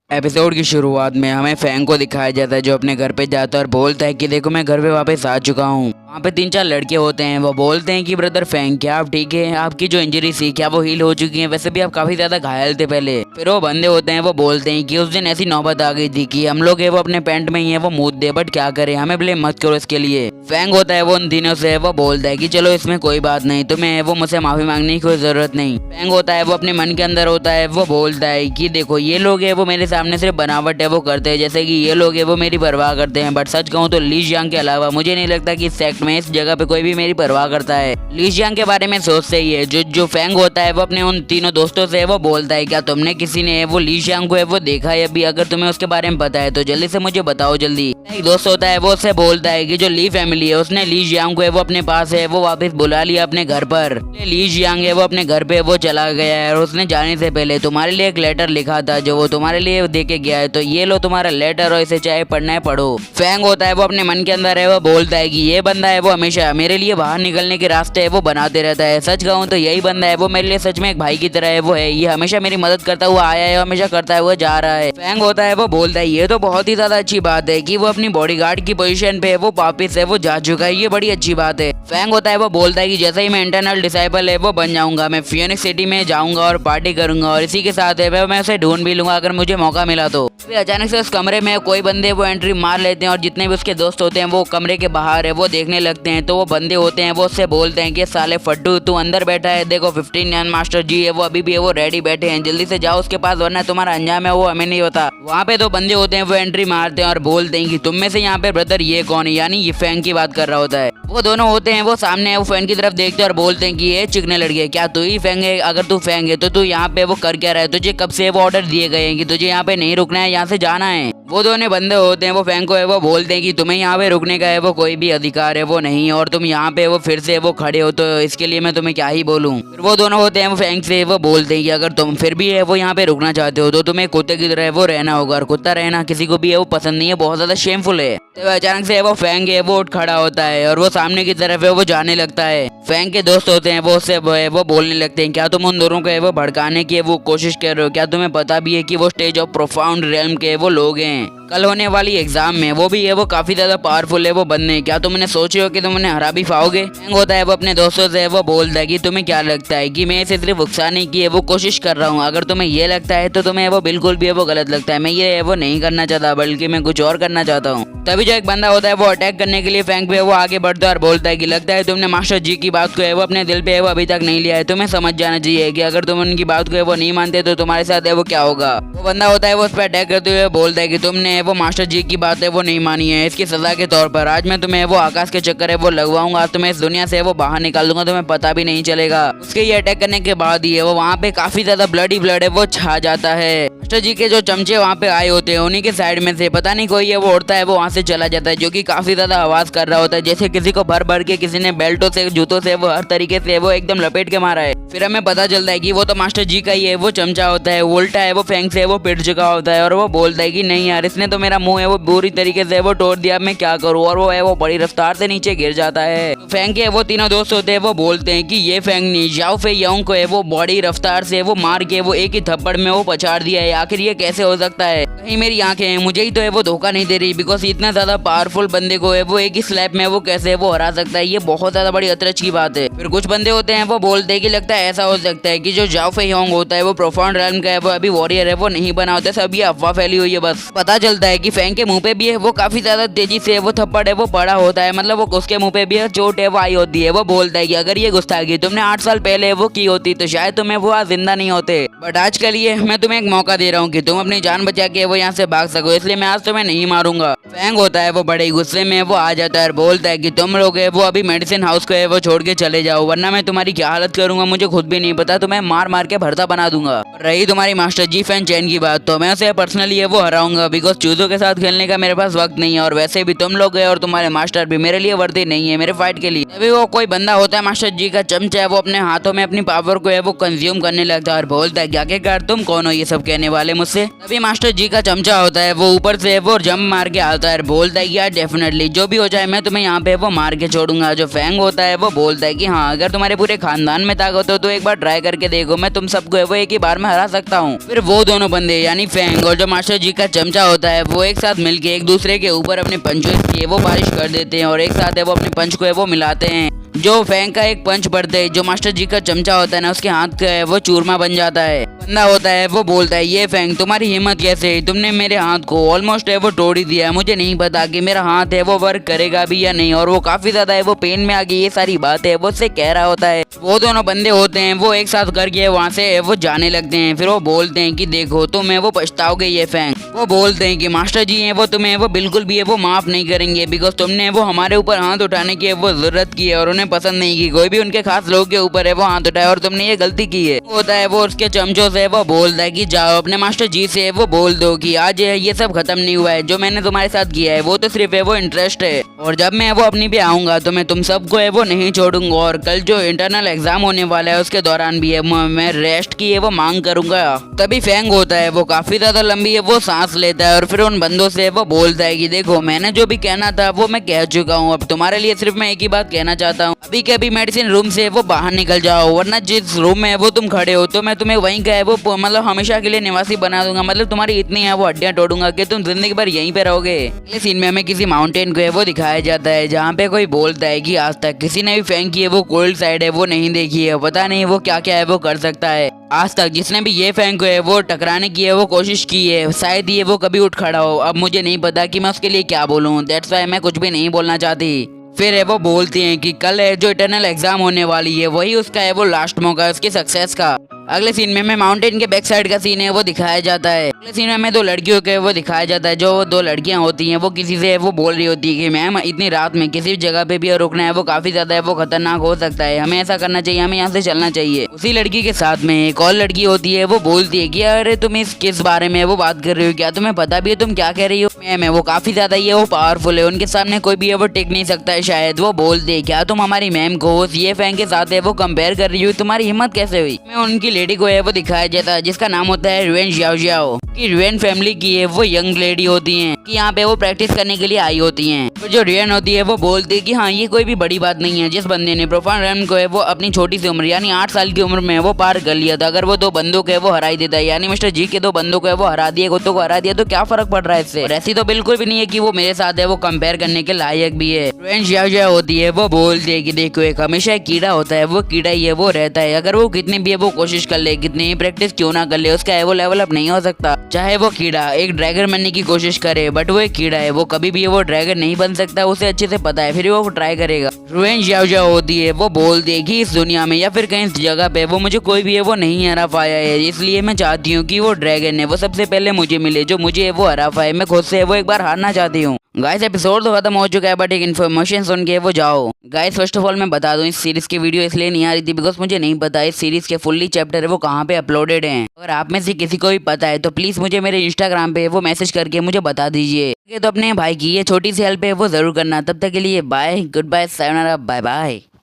Episode की शुरुआत में हमें फैंग को दिखाया जाता है जो अपने घर पे जाता है और बोलता है कि देखो मैं घर पे वापस आ चुका हूँ। वहाँ पे 3-4 लड़के होते हैं, वो बोलते हैं कि ब्रदर फैंग क्या आप ठीक है, आपकी जो इंजरी थी क्या वो हील हो चुकी है, वैसे भी आप काफी ज्यादा घायल थे पहले। फिर वो बंदे होते हैं वो बोलते हैं कि उस दिन ऐसी नौबत आ गई थी कि हम लोग है वो अपने पैंट में ही है वो मूत दे, बट क्या करे, हमें ब्लेम मत करो इसके लिए। फैंग होता है वो उन दिनों से वो बोलता है कि चलो इसमें कोई बात नहीं, तुम्हें वो मुझसे माफी मांगने की कोई जरूरत नहीं। फैंग होता है वो अपने मन के अंदर होता है वो बोलता है कि देखो ये लोग है वो मेरे सामने सिर्फ बनावट है वो करते हैं, जैसे कि ये लोग है वो मेरी परवाह करते हैं, बट सच कहूँ तो ली जियांग के अलावा मुझे नहीं लगता कि इस सेक्ट में इस जगह पे कोई भी मेरी परवाह करता है। ली जियांग के बारे में सोचते ही है जो फैंग होता है वो अपने उन तीनों दोस्तों से वो बोलता है क्या तुमने किसी ने वो ली जियांग को है वो देखा है अभी, अगर तुम्हें उसके बारे में पता है तो जल्दी से मुझे बताओ जल्दी। एक दोस्त होता है वो उससे बोलता है कि जो ली फैमिली है उसने ली जियांग को है वो अपने पास है वो वापस बुला लिया अपने घर पर। ली जियांग है वो अपने घर पे वो चला गया है और उसने जाने से पहले तुम्हारे लिए एक लेटर लिखा था जो वो तुम्हारे लिए दे के गया है, तो ये लो तुम्हारा लेटर और इसे चाहे पढ़ना है पढ़ो। फैंग होता है वो अपने मन के अंदर है वो बोलता है कि ये बंदा है वो हमेशा मेरे लिए बाहर निकलने के रास्ते है वो बनाते रहता है, सच कहूँ तो यही बंदा है वो मेरे लिए सच में एक भाई की तरह है वो है, ये हमेशा मेरी मदद करता हुआ आया है, हमेशा करता हुआ जा रहा है। फैंग होता है वो बोलता है ये तो बहुत ही ज्यादा अच्छी बात है कि वो अपनी बॉडीगार्ड की पोजीशन पे वो वापिस है वो जा चुका है, ये बड़ी अच्छी बात है। फैंग होता है वो बोलता है कि जैसे ही मैं इंटरनल डिसाइपल है वो बन जाऊंगा, मैं फियोनिक्स सिटी में जाऊंगा और पार्टी करूंगा और इसी के साथ है मैं उसे ढूंढ भी लूंगा अगर मुझे मौका मिला तो। अचानक से उस कमरे में कोई बंदे वो एंट्री मार लेते हैं और जितने भी उसके दोस्त होते हैं वो कमरे के बाहर है वो देखने लगते हैं, तो वो बंदे होते हैं वो उससे बोलते हैं कि साले फड्डू तू अंदर बैठा है, देखो 15 नैन मास्टर जी है वो अभी भी है वो रेडी बैठे हैं, जल्दी से जाओ उसके पास वरना तुम्हारा अंजाम है वो हमें नहीं होता। वहाँ पे तो बंदे होते हैं वो एंट्री मारते हैं और बोलते हैं कि तुम में से यहाँ पे ब्रदर ये कौन है, यानी ये फैंग की बात कर रहा होता है। वो दोनों होते हैं वो सामने है वो फैंग की तरफ देखते हैं और बोलते हैं कि ये चिकने लड़के क्या तू ही फैंग है, अगर तू फैंग है तो तू यहाँ पे वो कर क्या रहा है, तुझे कब से वो ऑर्डर दिए गए हैं कि तुझे यहाँ पे नहीं रुकना है, यहाँ से जाना है। वो दोनों बंदे होते हैं वो फैंग को है वो बोलते हैं कि तुम्हें यहाँ पे रुकने का है वो कोई भी अधिकार है वो नहीं, और तुम यहाँ पे वो फिर से वो खड़े हो तो इसके लिए मैं तुम्हें क्या ही बोलूँ। फिर वो दोनों होते हैं वो फैंग से वो बोलते हैं कि अगर तुम फिर भी है वो यहाँ पे रुकना चाहते हो तो तुम्हें कुत्ते की तरह वो रहना होगा, और कुत्ता रहना किसी को भी है वो पसंद नहीं है, बहुत ज्यादा शेमफुल है। तो अचानक से वो फैंग है वो उठ खड़ा होता है और वो सामने की तरफ है वो जाने लगता है। फैंग के दोस्त होते हैं वो उससे वो बोलने लगते हैं क्या तुम उन दोनों को है वो भड़काने की वो कोशिश कर रहे हो, क्या तुम्हें पता भी है कि वो स्टेज ऑफ प्रोफाउंड रेल्म के वो लोग हैं, कल होने वाली एग्जाम में वो भी है वो काफी ज्यादा पावरफुल है वो बनने, क्या तुम उन्हें सोचे हो कि तुम उन्हें हरा भी पाओगे। फैंग होता है वो अपने दोस्तों से वो बोलता है कि तुम्हें क्या लगता है कि मैं इसे सिर्फ उकसाने की है वो कोशिश कर रहा हूँ, अगर तुम्हें ये लगता है तो तुम्हें वो बिल्कुल भी है वो गलत लगता है, मैं ये वो नहीं करना चाहता बल्कि मैं कुछ और करना चाहता हूँ। तभी जो एक बंदा होता है वो अटैक करने के लिए फैंग पे वो आगे बढ़ता है और बोलता है कि लगता है तुमने मास्टर जी की बात को है वो अपने दिल पे है वो अभी तक नहीं लिया है, तुम्हें समझ जाना चाहिए कि अगर तुम उनकी बात को है वो नहीं मानते तो तुम्हारे साथ है वो क्या होगा। वो बंदा होता है वो उस पर अटैक करते हुए बोलता है कि तुमने वो मास्टर जी की बात है वो नहीं मानी है, इसकी सजा के तौर पर आज मैं तुम्हें वो आकाश के चक्कर है वो लगवाऊंगा, आज तुम्हें इस दुनिया से वो बाहर निकाल दूंगा, तुम्हें पता भी नहीं चलेगा। उसके ये अटैक करने के बाद ही है वो वहाँ पे काफी ज्यादा ब्लड है वो छा जाता है। मास्टर जी के जो चमचे वहाँ पे आए होते हैं उन्हीं के साइड में से पता नहीं कोई है वो उड़ता है वो वहाँ से चला जाता है, जो कि काफी ज्यादा आवाज कर रहा होता है, जैसे किसी को भर भर के किसी ने बेल्टों से जूतों से वो हर तरीके से वो एकदम लपेट के मारा है। फिर हमें पता चलता है कि वो तो मास्टर जी का ही है वो चमचा होता है, उल्टा है वो फैंग से वो पिट चुका होता है और वो बोलता है कि नहीं यार इसने तो मेरा मुंह है वो बुरी तरीके से वो तोड़ दिया, मैं क्या करूँ, और वो है वो बड़ी रफ्तार से नीचे गिर जाता है। तो फैंग के वो तीनों दोस्त होते हैं वो बोलते हैं कि ये फैंग ने जाओ फे यंग को है वो बड़ी रफ्तार से वो मार के वो एक ही थप्पड़ में वो पछाड़ दिया है, आखिर ये कैसे हो सकता है, कहीं मेरी आंखें हैं मुझे ही तो है वो धोखा नहीं दे रही, बिकॉज इतना ज्यादा पावरफुल बंदे को है वो एक ही स्लैप में वो कैसे वो हरा सकता है, ये बहुत ज्यादा बड़ी अचरज की बात है। फिर कुछ बंदे होते हैं वो बोलते हैं कि लगता है ऐसा हो सकता है कि जो जाओ फे यंग होता है वो प्रोफाउंड रेल्म का है वो अभी वॉरियर है वो नहीं बना होता, सब ये अफवाह फैली हुई है। बस पता चलता है कि फैंग के मुंह पे भी है वो काफी ज्यादा तेजी से वो थप्पड़ है वो पड़ा होता है, मतलब वो उसके मुंह पे भी चोट है वो आई होती है। वो बोलता है कि अगर ये गुस्ताखी तुमने 8 साल पहले वो की होती तो शायद तुम्हें वो आज जिंदा नहीं होते, बट आज के लिए मैं तुम्हें एक मौका दे रहा हूँ कि तुम अपनी जान बचा के वो यहाँ से भाग सको, इसलिए मैं आज तुम्हें नहीं मारूंगा। फैंग होता है वो बड़े गुस्से में वो आ जाता है और बोलता है कि तुम लोग है वो अभी मेडिसिन हाउस को है वो छोड़ के चले जाओ, वरना मैं तुम्हारी क्या हालत करूंगा मुझे खुद भी नहीं पता, तुम्हें मार मार के भरता बना दूंगा। रही तुम्हारी मास्टर जी फैन चैन की बात तो मैं उसे पर्सनली है वो हराऊंगा, बिकॉज चूजों के साथ खेलने का मेरे पास वक्त नहीं है, और वैसे भी तुम लोग गए और तुम्हारे मास्टर भी मेरे लिए वर्दी नहीं है मेरे फाइट के लिए। तभी वो कोई बंदा होता है मास्टर जी का चमचा है, वो अपने हाथों में अपनी पावर को है वो कंज्यूम करने लगता है और बोलता है क्या क्या तुम कौन हो ये सब कहने वाले मुझसे। तभी मास्टर जी का चमचा होता है वो ऊपर से वो जंप मार के आता है, बोलता है यार डेफिनेटली जो भी हो जाए मैं तुम्हें यहाँ पे वो मार के छोड़ूंगा। जो फैंग होता है वो बोलता है कि हाँ अगर तुम्हारे पूरे खानदान में ताकत हो तो एक बार ट्राई करके देखो, मैं तुम सबको है वो एक ही बार में हरा सकता हूँ। फिर वो दोनों बंदे यानी फैंग और जो मास्टर जी का चमचा होता है वो एक साथ मिलके एक दूसरे के ऊपर अपने पंचों की वो बारिश कर देते हैं और एक साथ है वो अपने पंच को है वो मिलाते हैं। जो फैंग का एक पंच पड़ते है जो मास्टर जी का चमचा होता है ना उसके हाथ का है वो चूरमा बन जाता है। बंदा होता है वो बोलता है ये फैंग तुम्हारी हिम्मत कैसे, तुमने मेरे हाथ को ऑलमोस्ट है वो तोड़ ही दिया, मुझे नहीं पता कि मेरा हाथ है वो वर्क करेगा भी या नहीं। और वो काफी ज्यादा है वो पेन में आ गई ये सारी बात है वो उससे कह रहा होता है। वो दोनों बंदे होते हैं वो एक साथ करके वहाँ से वो जाने लगते हैं। फिर वो बोलते हैं कि देखो तुम्हें वो पछताओगे ये फैंग। वो बोलते हैं कि मास्टर जी है वो तुम्हें वो बिल्कुल भी है वो माफ नहीं करेंगे बिकॉज तुमने वो हमारे ऊपर हाथ उठाने की वो जरूरत की है और उन्हें पसंद नहीं की कोई भी उनके खास लोग के ऊपर है वो हाथ उठाए और तुमने ये गलती की है। होता है वो उसके चमचों से वो बोलता है कि जाओ अपने मास्टर जी से वो बोल दो कि आज ये सब खत्म नहीं हुआ है, जो मैंने तुम्हारे साथ किया है वो तो सिर्फ है वो इंटरेस्ट है और जब मैं वो अपनी पे आऊंगा तो मैं तुम सबको है वो नहीं छोड़ूंगा और कल जो इंटरनल एग्जाम होने वाला है उसके दौरान भी है मैं रेस्ट की है वो मांग करूंगा। तभी फैंग होता है वो काफी ज्यादा लंबी है वो सांस लेता है और फिर उन बंदों से वो बोलता है कि देखो मैंने जो भी कहना था वो मैं कह चुका हूँ, अब तुम्हारे लिए सिर्फ मैं एक ही बात कहना चाहता हूँ अभी के अभी मेडिसिन रूम से वो बाहर निकल जाओ, वरना जिस रूम में वो तुम खड़े हो तो मैं तुम्हें वहीं का है वो मतलब हमेशा के लिए निवासी बना दूंगा, मतलब तुम्हारी इतनी है वो हड्डियां तोड़ूंगा कि तुम जिंदगी भर यहीं पे रहोगे। अगले सीन में हमें किसी माउंटेन को है वो दिखाया जाता है जहाँ पे कोई बोलता है कि आज तक किसी ने भी फैंग की है वो कोल्ड साइड है वो नहीं देखी है, पता नहीं वो क्या क्या है वो कर सकता है। आज तक जिसने भी ये फैंग को है वो टकराने की है वो कोशिश की है शायद ये वो कभी उठ खड़ा हो, अब मुझे नहीं पता कि मैं उसके लिए क्या बोलूँ, दैट्स व्हाई मैं कुछ भी नहीं बोलना चाहती। फिर है वो बोलती हैं कि कल है जो इटरनल एग्जाम होने वाली है वही उसका है वो लास्ट मौका है उसकी सक्सेस का। अगले सीन में हमें माउंटेन के बैक साइड का सीन है वो दिखाया जाता है। अगले सीन में हमें दो लड़कियों के वो दिखाया जाता है, जो दो लड़कियां होती हैं वो किसी से वो बोल रही होती है कि मैम इतनी रात में किसी भी जगह पे भी रुकना है वो काफी ज्यादा है वो खतरनाक हो सकता है, हमें ऐसा करना चाहिए, हमें यहाँ से चलना चाहिए। उसी लड़की के साथ में एक और लड़की होती है वो बोलती है कि अरे तुम इस किस बारे में वो बात कर रही हो, क्या तुम्हें पता भी है तुम क्या कह रही हो, मैम है वो काफी ज्यादा ये वो पावरफुल है, उनके सामने कोई भी है वो टिक नहीं सकता है शायद। वो बोलते है क्या तुम हमारी मैम को ये फैंग के साथ है वो कंपेयर कर रही हो, तुम्हारी हिम्मत कैसे हुई। मैं उनकी लेडी को है वो दिखाया जाता है जिसका नाम होता है रुएन जियाओ कि रुएन फैमिली की है वो यंग लेडी होती हैं कि यहाँ पे वो प्रैक्टिस करने के लिए आई होती हैं। तो जो रुएन होती है वो बोलती है कि हाँ ये कोई भी बड़ी बात नहीं है, जिस बंदे ने प्रोफान रन को है वो अपनी छोटी सी उम्र यानी 8 साल की उम्र में वो पार कर लिया था, अगर वो दो बंदों को है वो हरा देता है यानी मिस्टर जी के दो बंदों को है वो हरा दिया कुत्तों को हरा दिया तो क्या फर्क पड़ रहा है इससे, और ऐसी तो बिल्कुल भी नहीं है कि वो मेरे साथ है वो कंपेयर करने के लायक भी है। रुएन जियाओ होती है वो बोलती है कि देखो एक हमेशा एक कीड़ा होता है वो कीड़ा ही है वो रहता है, अगर वो कितनी भी है वो कोशिश कर ले कितनी प्रैक्टिस क्यों ना कर ले उसका है वो लेवल अप नहीं हो सकता। चाहे वो कीड़ा एक ड्रैगन बनने की कोशिश करे बट वो एक कीड़ा है वो कभी भी वो ड्रैगन नहीं बन सकता, उसे अच्छे से पता है फिर वो ट्राई करेगा। रुएन जियाओ होती है वो बोलती है कि इस दुनिया में या फिर कहीं इस जगह पे वो मुझे कोई भी है वो नहीं हरा पाया है, इसलिए मैं चाहती हूँ कि वो ड्रैगन है वो सबसे पहले मुझे मिले जो मुझे वो हरा पाए, मैं खुद से वो एक बार हारना चाहती हूँ। गाइस एपिसोड तो खत्म हो चुका है बट एक इन्फॉर्मेशन सुन के वो जाओ। गाइस फर्स्ट ऑफ ऑल मैं बता दूं इस सीरीज की वीडियो इसलिए नहीं आ रही थी बिकॉज मुझे नहीं पता इस सीरीज के फुल्ली चैप्टर है वो कहाँ पे अपलोडेड हैं, अगर आप में से किसी को भी पता है तो प्लीज मुझे मेरे इंस्टाग्राम पे वो मैसेज करके मुझे बता दीजिए। तो अपने भाई की ये छोटी सी हेल्प है वो जरूर करना, तब तक के लिए bye, good bye, sayonara, bye bye.